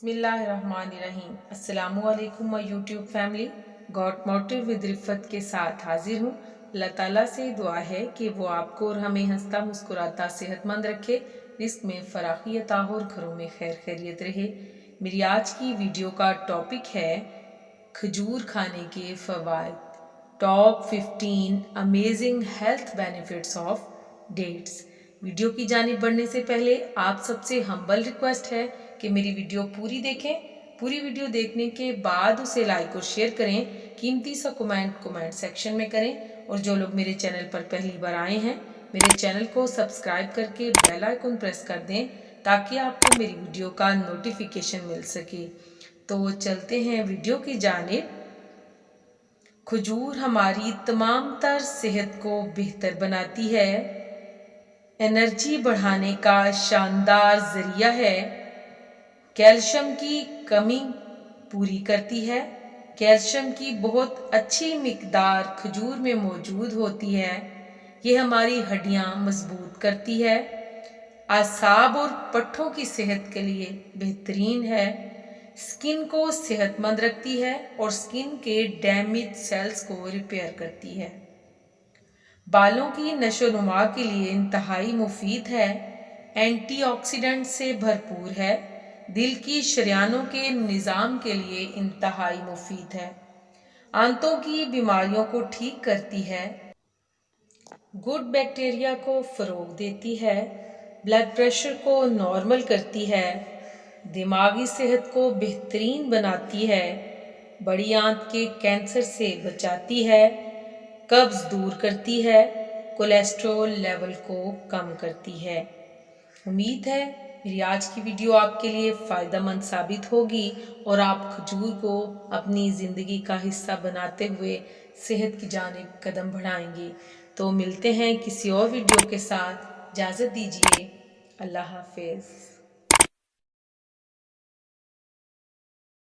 बिस्मिल्लाहिर्रहमानिर्रहीम। अस्सलामुअलैकुम my YouTube family. God motive with Rifat के साथ हाजिर हूँ। अल्लाह ताला से दुआ है कि वो आपको और हमें हंसता मुस्कुराता सेहतमंद रखे, रिस्क में फराखी अता हो और घरों में खैर खैरियत रहे। मेरी आज की वीडियो का टॉपिक है खजूर खाने के फ़वाइद। Top 15 amazing health benefits of dates. Video की जानिब बढ़ने से पहले आप सबसे हम्बल रिक्वेस्ट है कि मेरी वीडियो पूरी देखें। पूरी वीडियो देखने के बाद उसे लाइक और शेयर करें। कीमती सा कमेंट सेक्शन में करें। और जो लोग मेरे चैनल पर पहली बार आए हैं, मेरे चैनल को सब्सक्राइब करके बेल आइकन प्रेस कर दें ताकि आपको मेरी वीडियो का नोटिफिकेशन मिल सके। तो चलते हैं वीडियो की जानिब। खजूर हमारी तमाम तर सेहत को बेहतर बनाती है, एनर्जी बढ़ाने का शानदार जरिया है, कैल्शियम की कमी पूरी करती है। कैल्शियम की बहुत अच्छी मिकदार खजूर में मौजूद होती है। ये हमारी हड्डियां मजबूत करती है, आसाब और पट्ठों की सेहत के लिए बेहतरीन है, स्किन को सेहतमंद रखती है और स्किन के डैमेज सेल्स को रिपेयर करती है। बालों की नशोनुमा के लिए इंतहाई मुफीद है, एंटीऑक्सीडेंट से भरपूर है, दिल की शरियानों के निज़ाम के लिए इंतहाई मुफीद है, आंतों की बीमारियों को ठीक करती है, गुड बैक्टीरिया को फ़रोग देती है, ब्लड प्रेशर को नॉर्मल करती है, दिमागी सेहत को बेहतरीन बनाती है, बड़ी आंत के कैंसर से बचाती है, कब्ज़ दूर करती है, कोलेस्ट्रॉल लेवल को कम करती है। उम्मीद है मेरी आज की वीडियो आपके लिए फ़ायदेमंद साबित होगी और आप खजूर को अपनी ज़िंदगी का हिस्सा बनाते हुए सेहत की जानिब कदम बढ़ाएंगे। तो मिलते हैं किसी और वीडियो के साथ। इजाज़त दीजिए। अल्लाह हाफ़िज़।